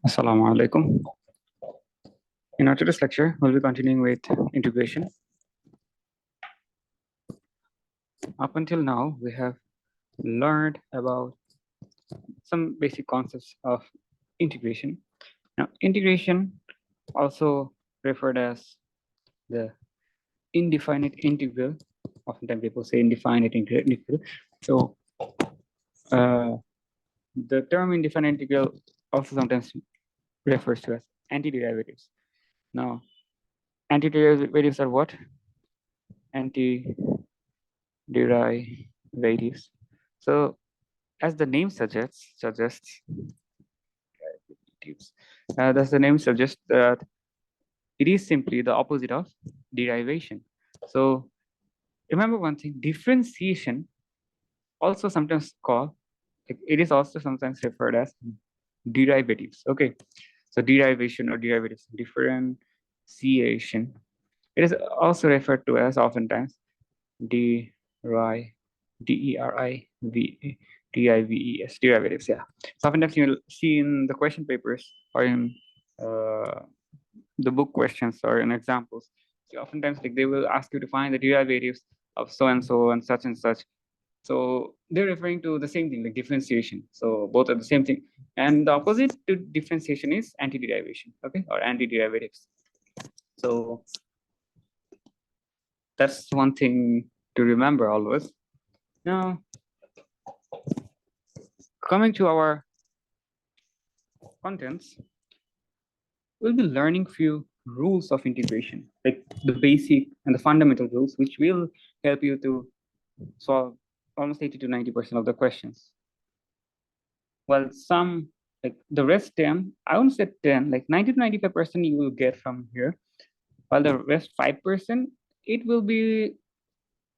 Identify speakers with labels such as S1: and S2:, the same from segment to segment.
S1: Assalamu alaikum. In our today's lecture, we'll be continuing with integration. Up until now, we have learned about some basic concepts of integration. Now, integration, also referred as the indefinite integral. Oftentimes people say indefinite integral. So the term indefinite integral also sometimes refers to as antiderivatives. Now, antiderivatives are what? Antiderivatives. So as the name suggests, does the name suggest that it is simply the opposite of derivation. So remember one thing, differentiation also sometimes called, it is also sometimes referred as derivatives. Okay, so derivation or derivatives, differentiation. It is also referred to as oftentimes D-E-R-I-V-E-D-I-V-E-S, derivatives. Yeah. So oftentimes you'll see in the question papers or in the book questions or in examples. So oftentimes like they will ask you to find the derivatives of so and so and such and such. So they're referring to the same thing, like differentiation. So both are the same thing. And the opposite to differentiation is anti-derivation, okay, or anti-derivatives. So that's one thing to remember always. Now, coming to our contents, we'll be learning few rules of integration, like the basic and the fundamental rules, which will help you to solve almost 80 to 90% of the questions. Well, some, like the rest 10, I won't say 10, like 90 to 95% you will get from here, while the rest 5%, it will be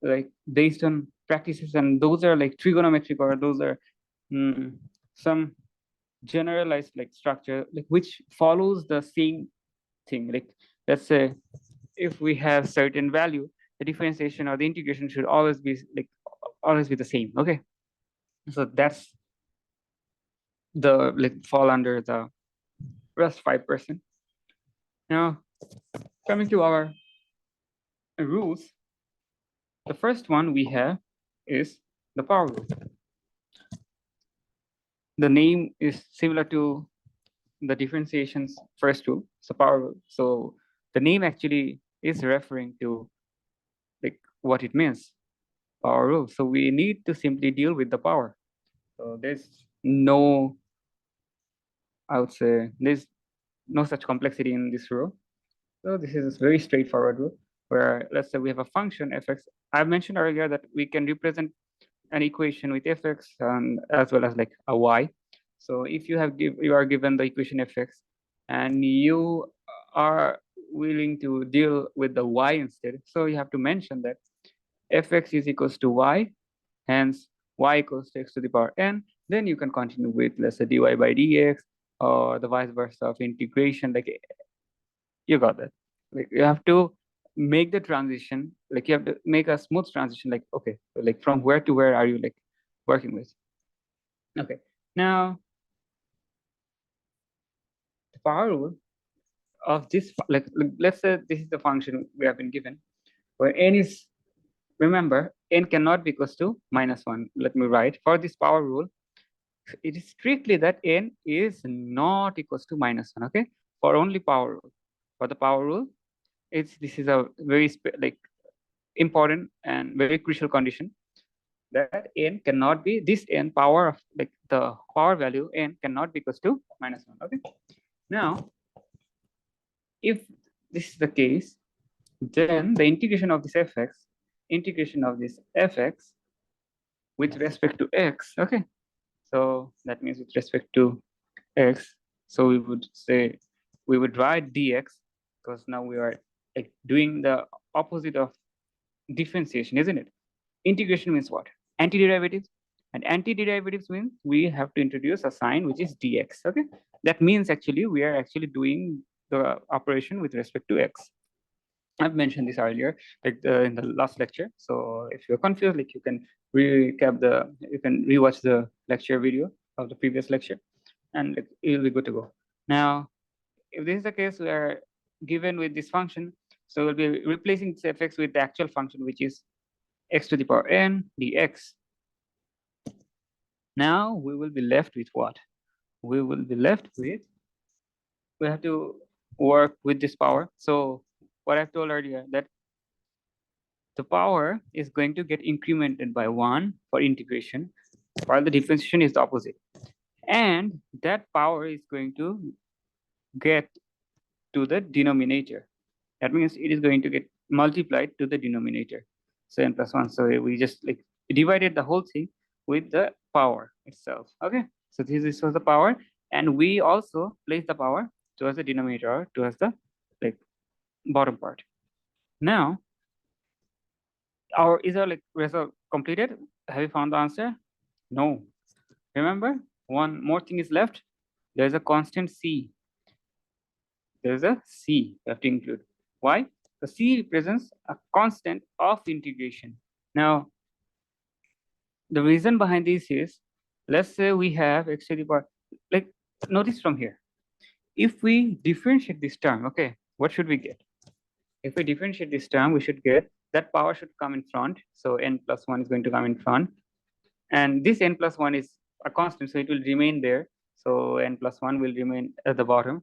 S1: like based on practices, and those are like trigonometric, or those are some generalized like structure, like which follows the same thing. Like let's say if we have certain value, the differentiation or the integration should always be the same. Okay, so that's the like fall under the rest 5%. Now coming to our rules, the first one we have is the power rule. The name is similar to the differentiation's first rule, so power rule. So the name actually is referring to like what it means, power rule. So we need to simply deal with the power. So there's no, I would say, there's no such complexity in this rule. So this is a very straightforward rule where let's say we have a function fx. I mentioned earlier that we can represent an equation with fx and as well as like a y. So if you are given the equation fx and you are willing to deal with the y instead, so you have to mention that fx is equals to y, hence y equals to x to the power n. Then you can continue with, let's say, dy by dx, or the vice versa of integration. Like you got that. Like you have to make the transition, like you have to make a smooth transition, like okay, like from where to where are you like working with. Okay, now the power rule of this, like let's say this is the function we have been given, where n is, remember, n cannot be equals to -1. Let me write for this power rule, it is strictly that n is not equals to -1. Okay, for only power rule. For the power rule, this is a very like important and very crucial condition, that n cannot be, this n power of like the power value n cannot be equals to -1. Okay, now if this is the case, then the integration of this fx with respect to x. Okay, so that means with respect to x, so we would say we would write dx, because now we are like doing the opposite of differentiation, isn't it? Integration means what? Antiderivatives. And antiderivatives means we have to introduce a sign which is dx. Okay, that means actually we are actually doing the operation with respect to x. I've mentioned this earlier, like in the last lecture. So if you're confused, like you can rewatch the lecture video of the previous lecture, and you'll be good to go. Now, if this is the case, we are given with this function, so we'll be replacing this fx with the actual function, which is x to the power n dx. Now we will be left with what? We will be left with, we have to work with this power. So what I've told earlier, that the power is going to get incremented by 1 for integration, while the differentiation is the opposite. And that power is going to get to the denominator. That means it is going to get multiplied to the denominator. So n plus 1. So we just like divided the whole thing with the power itself. Okay. So this was the power. And we also place the power towards the denominator, towards the like bottom part. Now, is our like result completed? Have you found the answer? No. Remember, one more thing is left. There's a constant c. There's a c you have to include. Why? The c represents a constant of integration. Now, the reason behind this is, let's say we have x to the power, like notice from here. If we differentiate this term, okay, what should we get? If we differentiate this term, we should get that power should come in front. So n plus 1 is going to come in front. And this n plus 1 is a constant, so it will remain there. So n plus 1 will remain at the bottom.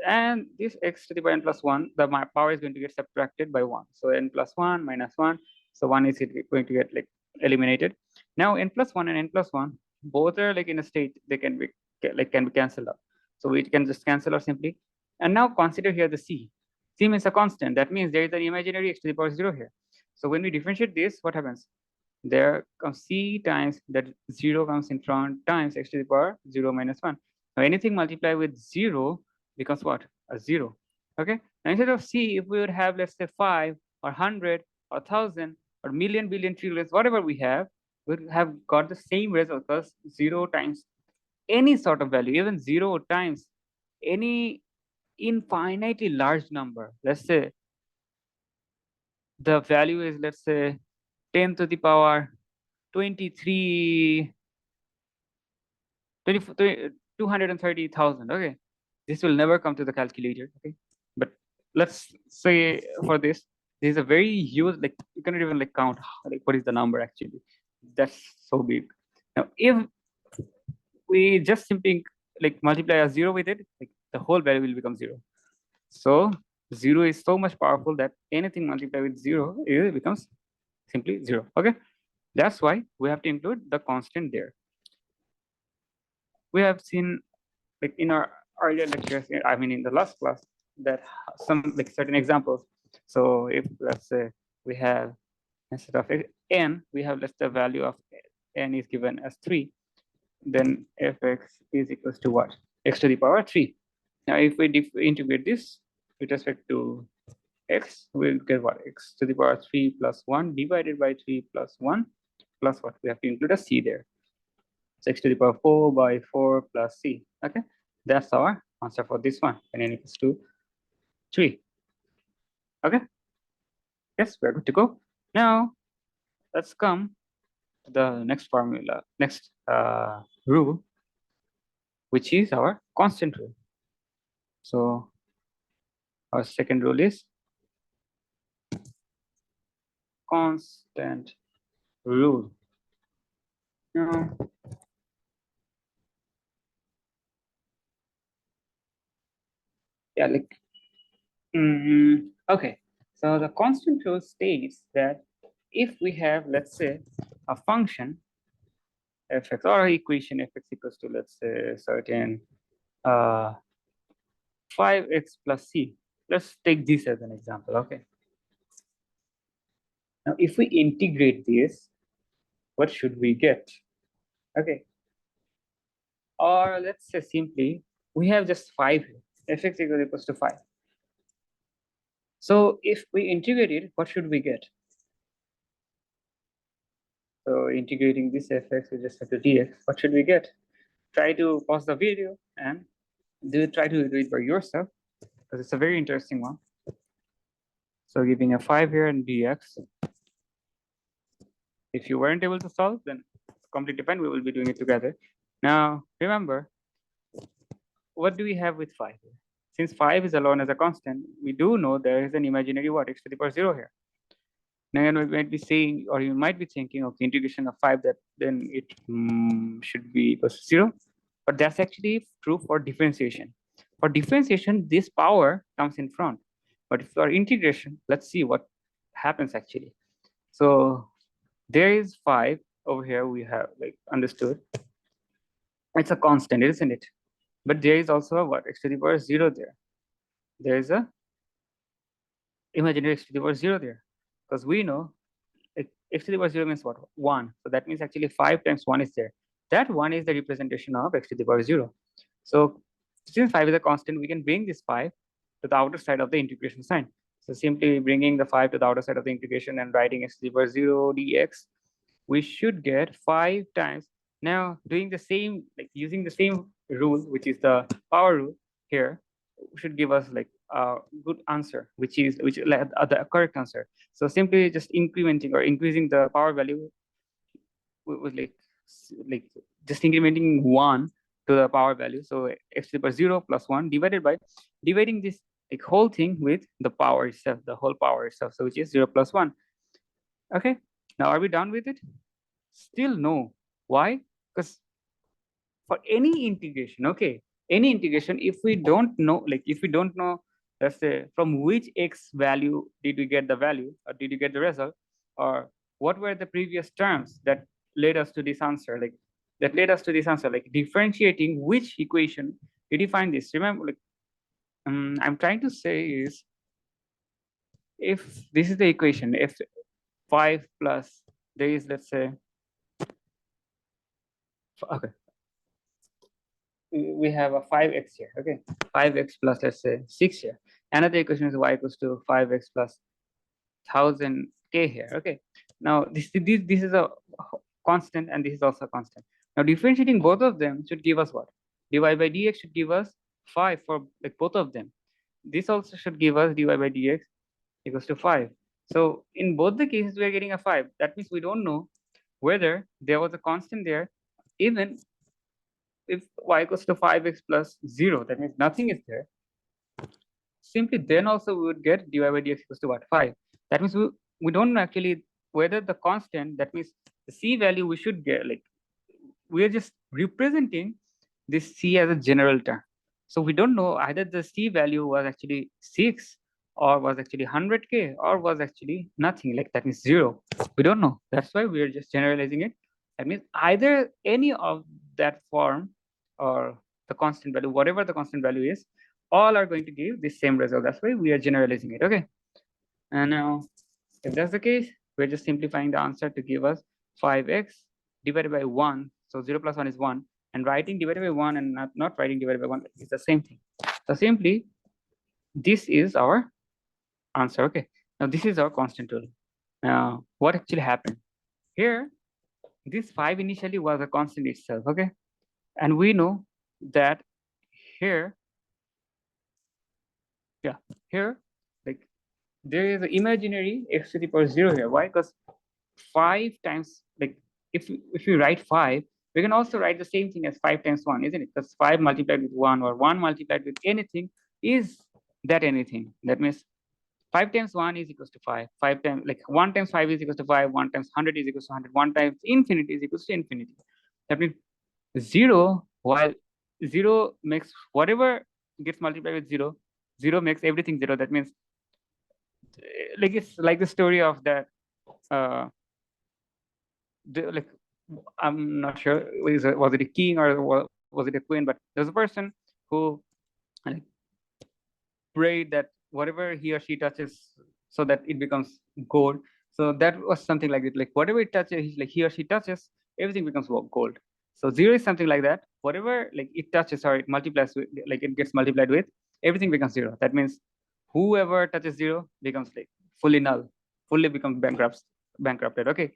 S1: And this x to the power n plus 1, the power is going to get subtracted by 1. So n plus 1 minus 1. So 1 is going to get like eliminated. Now n plus 1 and n plus 1, both are like in a state they can be cancelled out. So we can just cancel out simply. And now consider here the c. C means a constant. That means there is an imaginary x to the power 0 here. So when we differentiate this, what happens? There comes c times that 0 comes in front times x to the power 0 minus 1. Now anything multiplied with 0 becomes what? A 0. Okay. Now instead of c, if we would have, let's say, 5 or 100 or 1,000 or million, billion, trillions, whatever we have, we would have got the same result, because 0 times any sort of value, even 0 times any infinitely large number. Let's say the value is, let's say, 10 to the power 23, 230,000. Okay. This will never come to the calculator. Okay. But let's say for this is a very huge, like you cannot even like count like what is the number actually. That's so big. Now, if we just simply like multiply a 0 with it, like the whole value will become 0. So 0 is so much powerful that anything multiplied with 0, it becomes simply 0. Okay. That's why we have to include the constant there. We have seen like in our earlier lectures, I mean in the last class, that some like certain examples. So if let's say we have, instead of n, we have, let's say, the value of n is given as 3, then fx is equals to what? X to the power 3. Now if we integrate this with respect to x, we'll get what? X to the power 3 plus 1 divided by 3 plus 1 plus what? We have to include a c there. So x to the power 4 by 4 plus c. Okay, that's our answer for this one, and n equals to 3. Okay, yes, we're good to go. Now let's come to the next formula, next rule, which is our constant rule. So our second rule is constant rule. Now, yeah, like okay. So the constant rule states that if we have, let's say, a function fx or equation fx equals to, let's say, certain 5x plus c. Let's take this as an example. Okay. Now, if we integrate this, what should we get? Okay. Or let's say simply, we have just 5 here. Fx equals to 5. So if we integrate it, what should we get? So integrating this fx with respect to dx, what should we get? Try to pause the video and try to do it by yourself, because it's a very interesting one. So giving a 5 here and dx. If you weren't able to solve, then completely fine. We will be doing it together. Now, remember, what do we have with 5 here? Since 5 is alone as a constant, we do know there is an imaginary what, x to the power 0 here. Now you might be saying, or you might be thinking, okay, integration of 5, that then it should be equals to 0. But that's actually true for differentiation. For differentiation, this power comes in front. But for integration, let's see what happens actually. So there is 5 over here, we have like understood. It's a constant, isn't it? But there is also a what, x to the power 0 there. There is a imaginary x to the power 0 there. Because we know x to the power 0 means what? 1. So that means actually 5 times 1 is there. That 1 is the representation of x to the power 0. So since 5 is a constant, we can bring this 5 to the outer side of the integration sign. So simply bringing the 5 to the outer side of the integration and writing x to the power 0 dx, we should get 5 times. Now doing the same, like using the same rule, which is the power rule here, should give us like a good answer, which like the correct answer. So simply just incrementing or increasing the power value with like just incrementing 1 to the power value. So x to the power 0 plus 1 divided by dividing this like whole thing with the power itself, the whole power itself. So which is 0 plus 1. Okay, now are we done with it? Still no. Why? Because for any integration, okay, any integration, if we don't know, let's say from which x value did we get the value, or did you get the result, or what were the previous terms that led us to this answer, like differentiating which equation did you find this? Remember, like I'm trying to say is, if this is the equation, if 5 plus there is, let's say, okay, we have a 5x here, okay, 5x plus, let's say, 6 here. Another equation is y equals to 5x plus 1000k here, okay. Now this is a constant and this is also a constant. Now differentiating both of them should give us what? Dy by dx should give us 5 for like both of them. This also should give us dy by dx equals to 5. So in both the cases we are getting a 5. That means we don't know whether there was a constant there. Even if y equals to 5x plus 0, that means nothing is there. Simply then also we would get dy by dx equals to what? 5. That means we don't know actually whether the constant, that means the c value we should get, like we are just representing this c as a general term. So we don't know either the c value was actually 6 or was actually 100k or was actually nothing, like that means 0. We don't know. That's why we are just generalizing it. That means either any of that form or the constant value, whatever the constant value is, all are going to give the same result. That's why we are generalizing it, okay? And now, if that's the case, we're just simplifying the answer to give us 5x divided by 1. So 0 plus 1 is 1. And writing divided by 1 and not writing divided by 1 is the same thing. So simply, this is our answer, okay? Now, this is our constant rule. Now, what actually happened? Here, this 5 initially was a constant itself, okay? And we know that here, here, like there is an imaginary x to the power 0 here. Why? Because 5 times, like if you write 5, we can also write the same thing as 5 times 1, isn't it? Because 5 multiplied with 1 or 1 multiplied with anything is that anything. That means 5 times 1 is equals to 5. 5 times, like 1 times 5 is equals to 5. 1 times 100 is equals to 100. 1 times infinity is equals to infinity. That means 0, while 0 makes whatever gets multiplied with 0, 0 makes everything 0. That means like it's like the story of that like I'm not sure was it a king or was it a queen, but there's a person who like prayed that whatever he or she touches, so that it becomes gold. So that was something like it. Like whatever it touches, like he or she touches, everything becomes gold. So 0 is something like that. Whatever like it touches or it multiplies with, like it gets multiplied with, everything becomes 0. That means whoever touches 0 becomes like fully null, fully becomes bankrupted. Okay.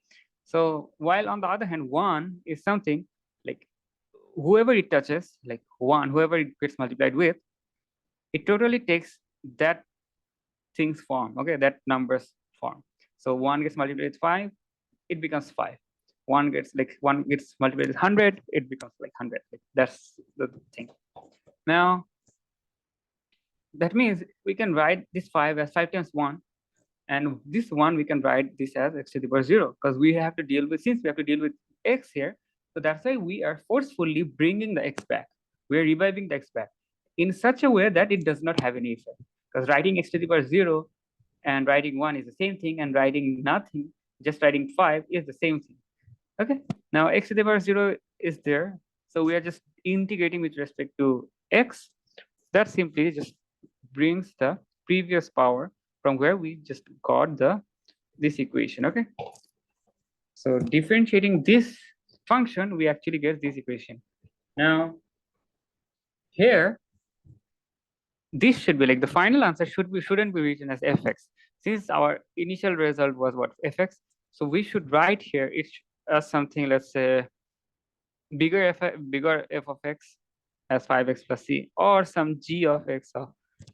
S1: So while on the other hand, 1 is something like whoever it touches, like 1, whoever it gets multiplied with, it totally takes that thing's form, okay, that number's form. So 1 gets multiplied with 5, it becomes 5. 1 gets multiplied with 100, it becomes like 100. Like, that's the thing. Now, that means we can write this 5 as 5 times 1. And this 1, we can write this as x to the power 0, because we have to deal with, since we have to deal with x here, so that's why we are forcefully bringing the x back. We are reviving the x back in such a way that it does not have any effect. Because writing x to the power 0 and writing 1 is the same thing, and writing nothing, just writing 5 is the same thing. Okay, now x to the power 0 is there. So we are just integrating with respect to x. That simply just brings the previous power from where we just got this equation. Okay, so differentiating this function, we actually get this equation. Now here, this should be like the final answer shouldn't be written as fx, since our initial result was what, fx. So we should write here it as something, let's say bigger f of x as 5x plus c, or some g of x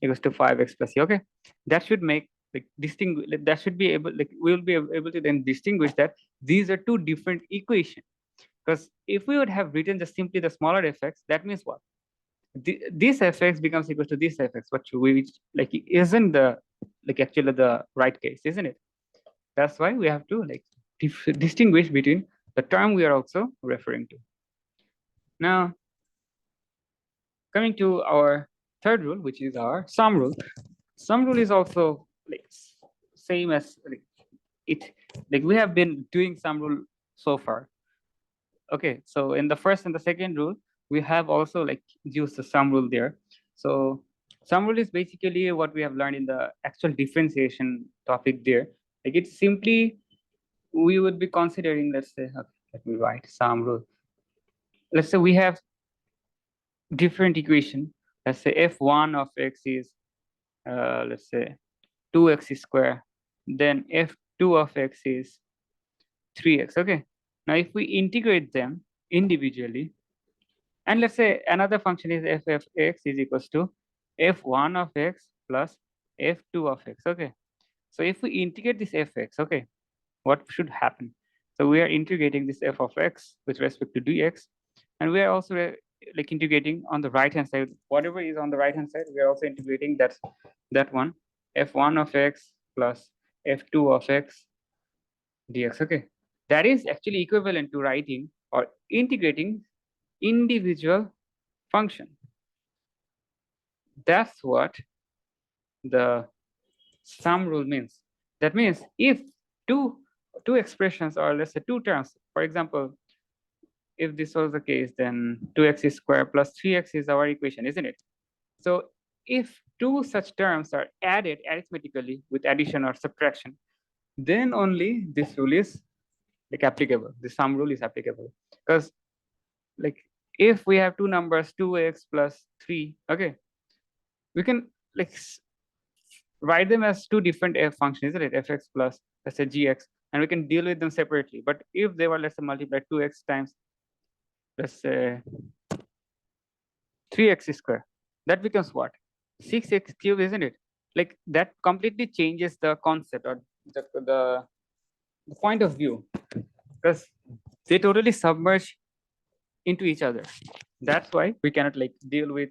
S1: equals to 5x plus c. Okay, that should make like distinguish, that should be able, like we'll be able to then distinguish that these are two different equations. Because if we would have written just simply the smaller fx, that means what, this fx becomes equal to this fx, but we like isn't the like actually the right case, isn't it? That's why we have to like distinguish between the term we are also referring to. Now, coming to our third rule, which is our sum rule. Sum rule is also like same as like it, like we have been doing sum rule so far. Okay, so in the first and the second rule, we have also like used the sum rule there. So sum rule is basically what we have learned in the actual differentiation topic there. Like it's simply, we would be considering, let's say, okay, let me write sum rule. Let's say we have different equation. Let's say f1 of x is let's say 2x square, then f2 of x is 3x. Okay, now if we integrate them individually, and let's say another function is f of x is equals to f1 of x plus f2 of x. Okay, so if we integrate this fx, okay, what should happen? So we are integrating this f of x with respect to dx, and we are also like integrating on the right hand side, whatever is on the right hand side, we are also integrating that one, f1 of x plus f2 of x dx. Okay, that is actually equivalent to writing or integrating individual function. That's what the sum rule means. That means if two expressions, or let's say two terms, for example, if this was the case, then 2x squared plus 3x is our equation, isn't it? So if two such terms are added arithmetically with addition or subtraction, then only this rule is like applicable. The sum rule is applicable. Because like if we have two numbers 2x plus 3, okay, we can like write them as two different f functions, isn't it? Fx plus, let's say, gx, and we can deal with them separately. But if they were, let's say, multiplied 2x times, let's say, 3x squared, that becomes what? 6x cubed, isn't it? Like that completely changes the concept or the point of view, because they totally submerge into each other. That's why we cannot like deal with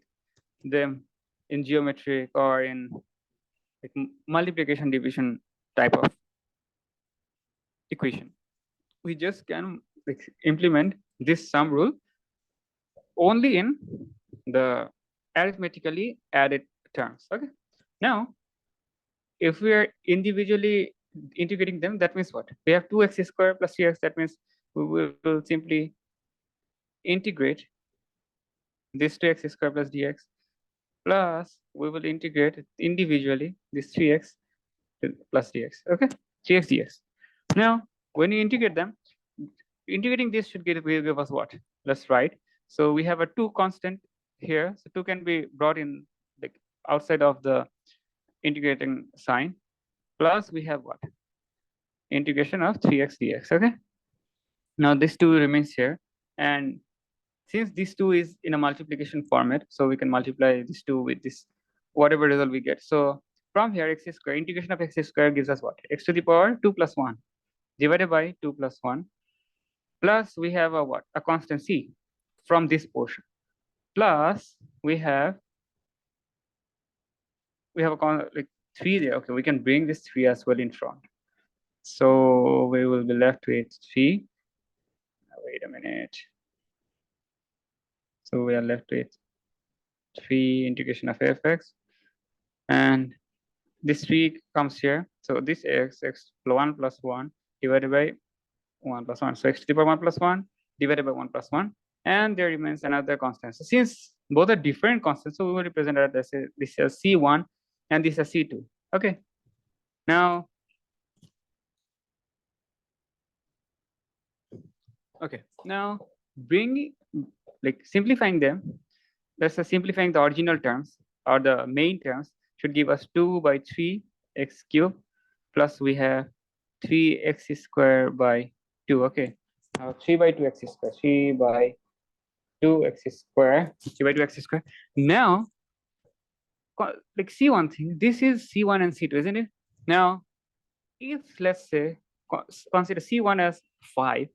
S1: them in geometric or in like multiplication division type of equation. We just can like implement this sum rule only in the arithmetically added terms. Okay, now if we are individually integrating them, that means what? We have 2x squared plus 3x. That means we will simply integrate this 2x squared plus dx, plus we will integrate individually this 3x plus dx. Okay, 3x dx. Now when you integrate them, integrating this should give us what? Let's write. So we have a 2 constant here. So 2 can be brought in like outside of the integrating sign. Plus we have what? Integration of 3x dx. Okay. Now this 2 remains here. And since this 2 is in a multiplication format, so we can multiply this 2 with this, whatever result we get. So from here, x square, integration of x square gives us what? X to the power 2 plus 1 divided by 2 plus 1. Plus we have a what? A constant c from this portion. plus we have a like 3 there. Okay, we can bring this 3 as well in front. So we will be left with 3. Wait a minute. So we are left with 3 integration of fx, and this 3 comes here. So this x 1 plus 1 divided by 1 plus 1. So x to the power 1 plus 1 divided by 1 plus 1. And there remains another constant. So since both are different constants, so we will represent that as this is C1 and this is C2. Okay. Now, bring like simplifying them. Let's say simplifying the original terms or the main terms should give us 2 by 3 x cubed plus we have 3x squared by 2. Okay. Now 3 by 2 x squared, 3 by 2x squared, 3 by 2x squared. Now, like see one thing, this is C1 and C2, isn't it? Now, if let's say consider C1 as 5,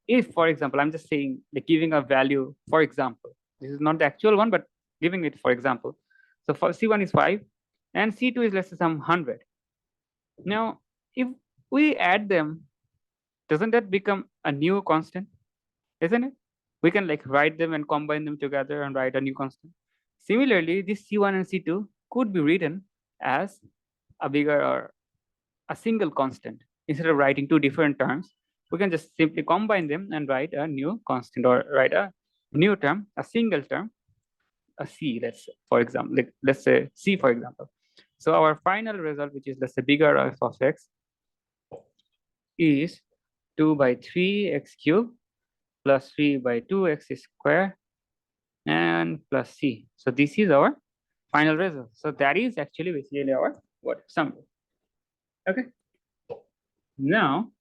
S1: if for example, I'm just saying like giving a value, for example, this is not the actual one, but giving it for example. So for C1 is 5 and C2 is let's say some 100. Now, if we add them, doesn't that become a new constant? Isn't it? We can like write them and combine them together and write a new constant. Similarly, this C1 and C2 could be written as a bigger or a single constant. Instead of writing two different terms, we can just simply combine them and write a new constant or write a new term, a single term, a C, let's say, for example, like, let's say C, for example. So our final result, which is let's say bigger f of x, is 2 by 3 x cubed plus 3 by 2 x squared and plus C. So this is our final result. So that is actually basically our what summary. Okay. Now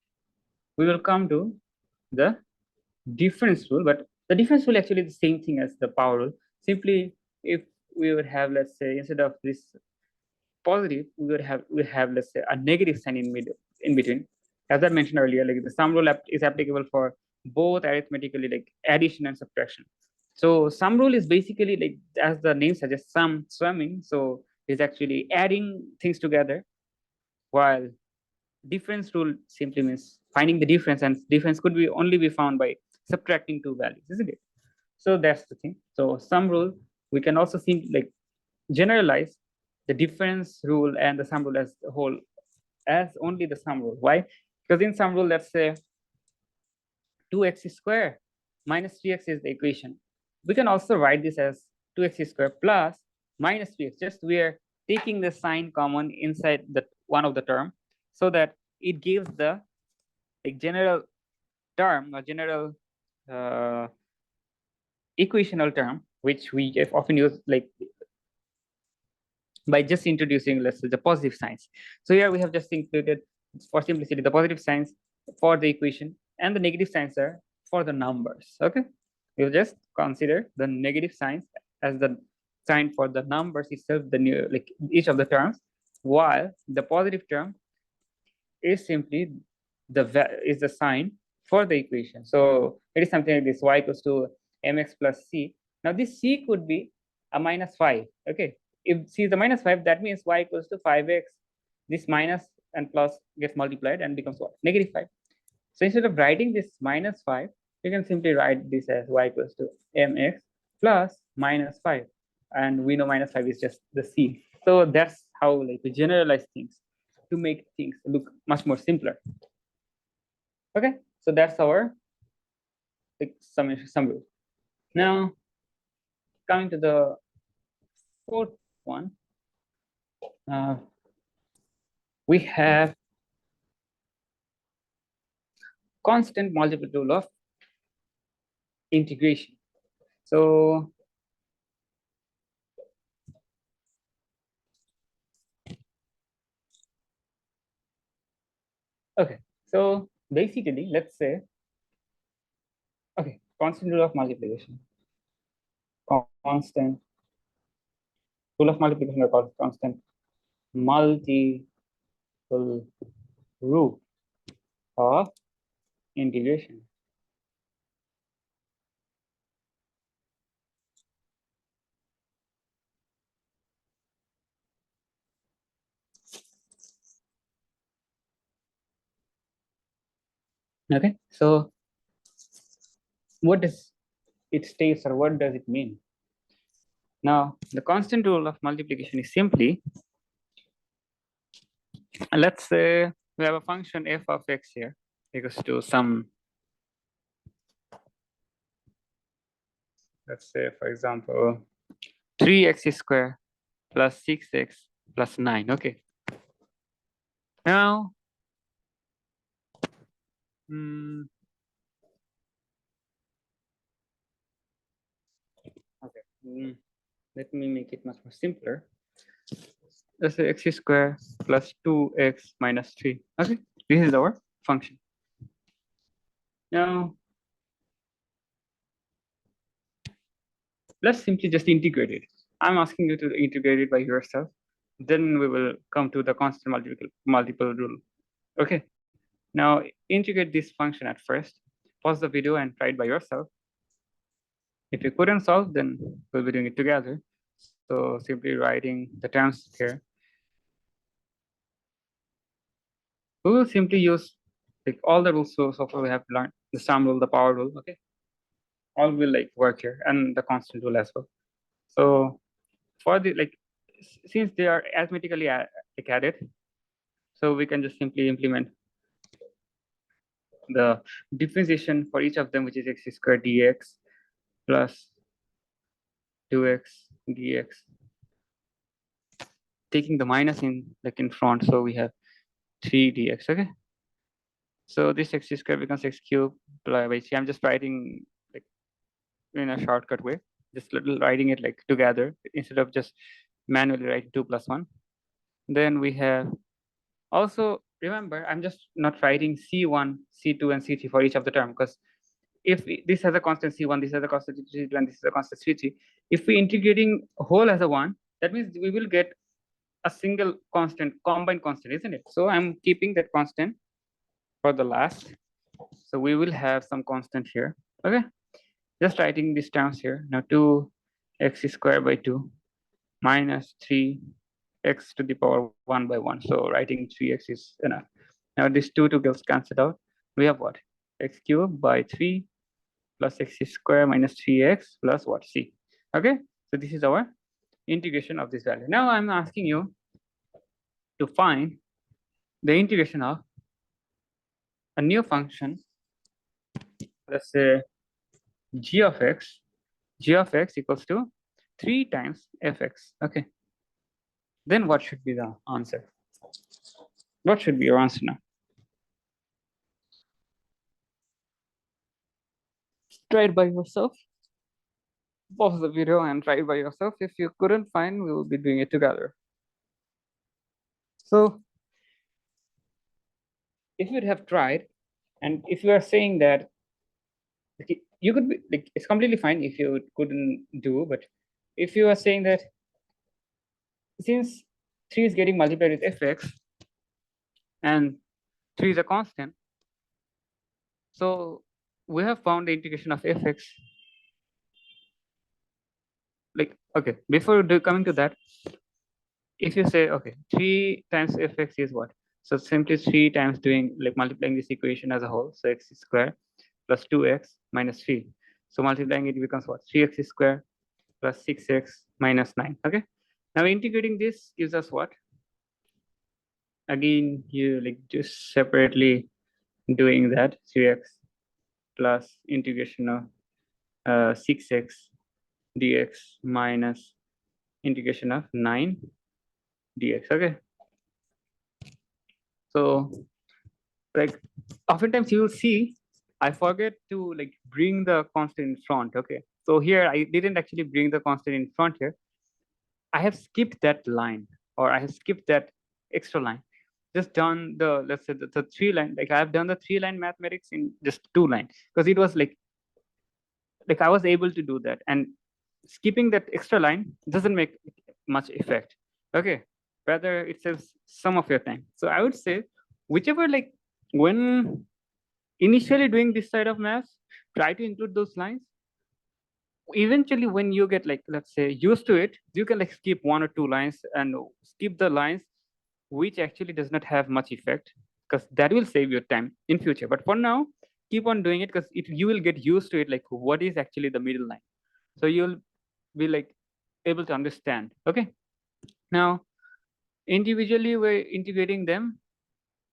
S1: we will come to the difference rule, but the difference rule actually is the same thing as the power rule. Simply, if we would have, let's say, instead of this positive, we have let's say a negative sign in between. As I mentioned earlier, like the sum rule is applicable for both arithmetically like addition and subtraction. So sum rule is basically like as the name suggests, summing. So it's actually adding things together, while difference rule simply means finding the difference, and difference could be only be found by subtracting two values, isn't it? So that's the thing. So sum rule, we can also simply like generalize the difference rule and the sum rule as a whole as only the sum rule. Why? Because in sum rule, let's say 2x squared minus 3x is the equation. We can also write this as 2x squared plus minus 3x. Just we are taking the sign common inside the one of the term so that it gives the like general term or general equational term, which we often use like by just introducing, let's say, the positive signs. So here we have just included, for simplicity, the positive signs for the equation and the negative signs are for the numbers. Okay, we'll just consider the negative signs as the sign for the numbers itself, the new like each of the terms, while the positive term is simply the sign for the equation. So it is something like this: y equals to mx plus c. Now this c could be a minus 5. Okay, if c is a minus 5, that means y equals to 5x. This minus and plus gets multiplied and becomes what? Negative 5. So instead of writing this minus 5, you can simply write this as y equals to mx plus minus 5. And we know minus 5 is just the c. So that's how like we generalize things to make things look much more simpler. Okay, so that's our like, summary. Now, coming to the fourth one, we have constant multiple rule of integration. So okay, so basically, let's say, okay, constant rule of multiplication. Constant rule of multiplication are called constant multiple rule of integration. Okay, so what does it states or what does it mean? Now, the constant rule of multiplication is simply, let's say we have a function f of x here equals to some, let's say, for example, 3x squared plus 6x plus 9. Okay. Now, let me make it much more simpler. Let's say x squared plus 2x minus 3. Okay, this is our function. Now, let's simply just integrate it. I'm asking you to integrate it by yourself. Then we will come to the constant multiple rule. Okay, now integrate this function at first. Pause the video and try it by yourself. If you couldn't solve, then we'll be doing it together. So simply writing the terms here. We will simply use like all the rules so far we have learned, the sum rule, the power rule, okay? All will like work here, and the constant rule as well. So for the since they are arithmetically added, so we can just simply implement the differentiation for each of them, which is x squared dx plus 2x dx, taking the minus in front, so we have 3 dx. Okay, so this x squared becomes x cubed by c. I'm just writing like in a shortcut way, just writing it like together instead of just manually writing 2 plus 1. Then we have also, remember, I'm just not writing c1, c2, and c3 for each of the term, because if this has a constant c1, this has a constant c2, and this is a constant c3, if we integrating whole as a 1, that means we will get a single constant, combined constant, isn't it? So I'm keeping that constant for the last. So we will have some constant here. Okay, just writing these terms here. Now 2x squared by 2 minus 3x to the power 1 by 1. So writing 3x is enough. Now this 2 gets cancelled out. We have what? X cubed by 3 plus x squared minus 3x plus what? C. Okay, so this is our integration of this value. Now I'm asking you to find the integration of a new function. Let's say g of x equals to 3 times fx. Okay, then what should be the answer? What should be your answer now? Try it by yourself. Pause the video and try it by yourself. If you couldn't find, we will be doing it together. So if you'd have tried, and if you are saying that you could be like, it's completely fine if you couldn't do, but if you are saying that since 3 is getting multiplied with fx and 3 is a constant, so we have found the integration of fx. Like, okay, before coming to that, if you say, okay, 3 times fx is what? So simply 3 times doing like multiplying this equation as a whole. So x squared plus 2x minus 3. So multiplying it becomes what? 3x squared plus 6x minus 9. Okay. Now integrating this gives us what? Again, you like just separately doing that 3x plus integration of 6x dx minus integration of 9 dx. Okay. So like oftentimes you will see I forget to like bring the constant in front. Okay, so here I didn't actually bring the constant in front here. I have skipped that line, or I have skipped that extra line, just done the, let's say the 3 line, like I have done the 3 line mathematics in just 2 lines, because it was like I was able to do that, and skipping that extra line doesn't make much effect. Okay, rather it saves some of your time. So I would say whichever, like when initially doing this side of math, try to include those lines. Eventually when you get like, let's say, used to it, you can like skip 1 or 2 lines and skip the lines which actually does not have much effect. because that will save your time in future. But for now, keep on doing it because you will get used to it, like what is actually the middle line. So you'll be like able to understand. Okay. Now, individually, we're integrating them.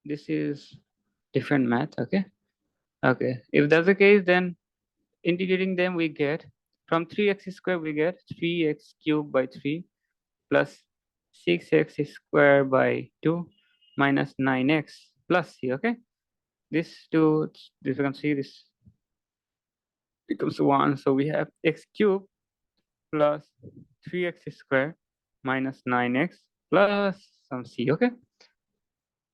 S1: This is different math. Okay. Okay. If that's the case, then integrating them, we get from 3x squared, we get 3x cubed by 3 plus 6x squared by 2 minus 9x plus c. Okay. This you can see this becomes 1. So we have x cubed plus 3x squared minus 9x plus some c. Okay.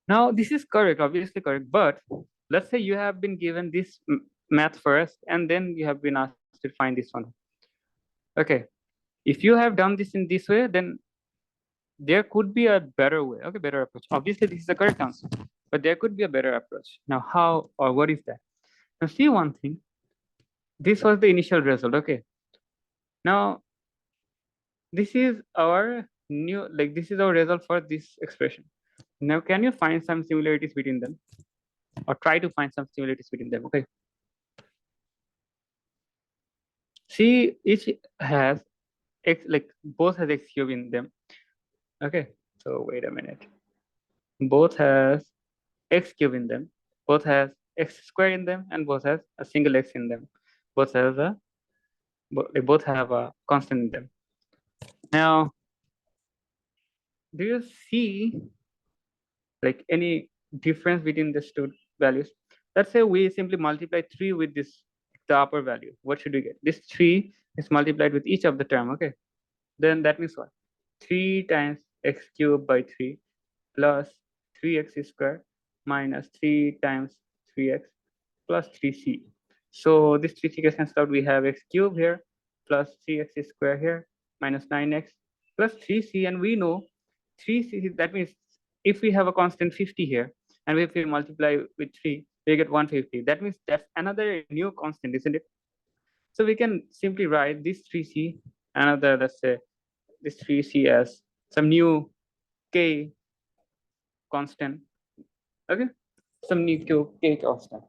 S1: Now this is correct, obviously correct, but let's say you have been given this math first and then you have been asked to find this one. Okay. If you have done this in this way, then there could be a better way. Okay, better approach. Obviously, this is the correct answer, but there could be a better approach. Now, how or what is that? Now, see one thing. This was the initial result. Okay. Now, this is our new, like this is our result for this expression. Now, can you find some similarities between them, or try to find some similarities between them? Okay. See, each has x, like both has x cube in them. Okay. So wait a minute. Both has x cube in them, both has x square in them, and both has a single x in them. Both has a they both have a constant in them. Now, do you see like any difference between these two values? Let's say we simply multiply 3 with this, the upper value. What should we get? This 3 is multiplied with each of the term. Okay. Then that means what? 3 times x cubed by 3 plus 3x squared minus 3 times 3x plus 3c. So this 3c gets cancelled out. We have x cubed here plus 3x squared here minus 9x plus 3c, and we know 3c, that means if we have a constant 50 here and if we multiply with 3, we get 150. That means that's another new constant, isn't it? So we can simply write this 3c, another, let's say this 3c as some new k constant. Okay, some new k constant.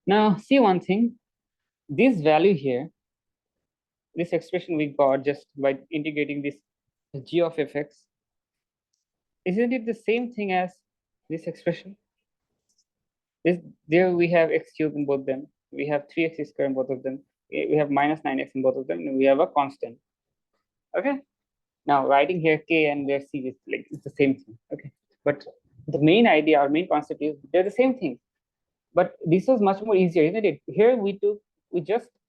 S1: Now see one thing, this value here, this expression we got just by integrating this g of fx, isn't it the same thing as this expression? There we have x cubed in both them, we have 3x squared in both of them, we have minus 9x in both of them, and we have a constant. Okay. Now writing here k and there c is like it's the same thing. Okay. But the main idea or main concept is they're the same thing. But this was much more easier, isn't it? Here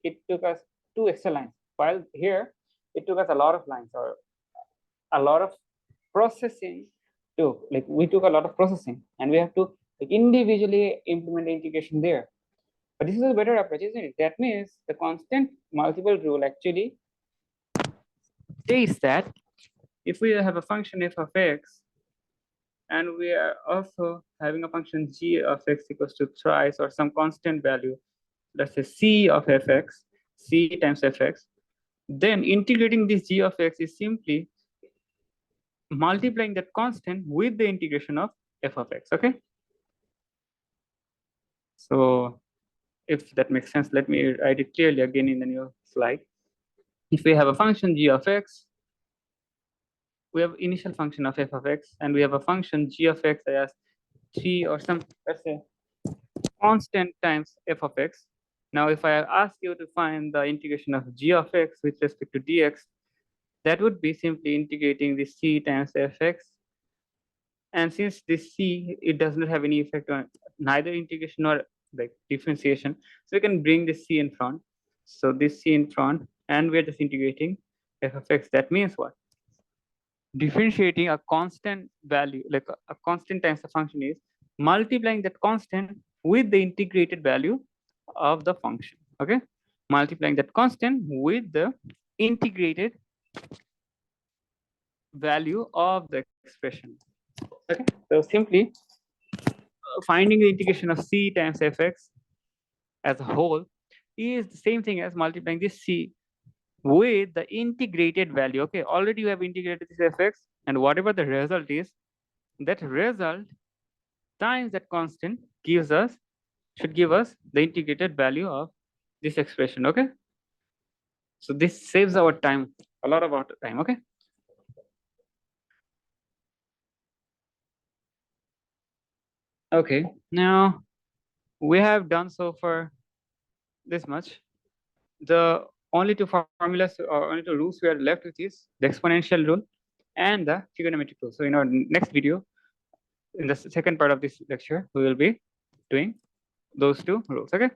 S1: it took us 2 extra lines, while here it took us a lot of lines or a lot of processing too. Like we took a lot of processing and we have to like individually implement the integration there. But this is a better approach, isn't it? That means the constant multiple rule actually says that if we have a function f of x and we are also having a function g of x equals to thrice or some constant value, let's say c of fx, c times fx, then integrating this g of x is simply multiplying that constant with the integration of f of x. Okay. So if that makes sense, let me write it clearly again in the new slide. If we have a function g of x, we have initial function of f of x, and we have a function g of x as 3 or some, let's say, constant times f of x. Now, if I ask you to find the integration of g of x with respect to dx, that would be simply integrating the c times fx. And since this c, it does not have any effect on neither integration nor like differentiation, so we can bring this c in front. So this c in front, and we're just integrating f of x. That means what? Differentiating a constant value, like a constant times the function, is multiplying that constant with the integrated value of the function. Okay, multiplying that constant with the integrated value of the expression. Okay, so simply finding the integration of c times fx as a whole is the same thing as multiplying this c with the integrated value. Okay, already you have integrated this fx, and whatever the result is, that result times that constant should give us the integrated value of this expression. Okay, so this saves our time, a lot of our time. Okay, okay, now we have done so for this much. The only two formulas or only two rules we are left with is the exponential rule and the trigonometric rule. So in our next video, in the second part of this lecture, we will be doing those two rules. Okay.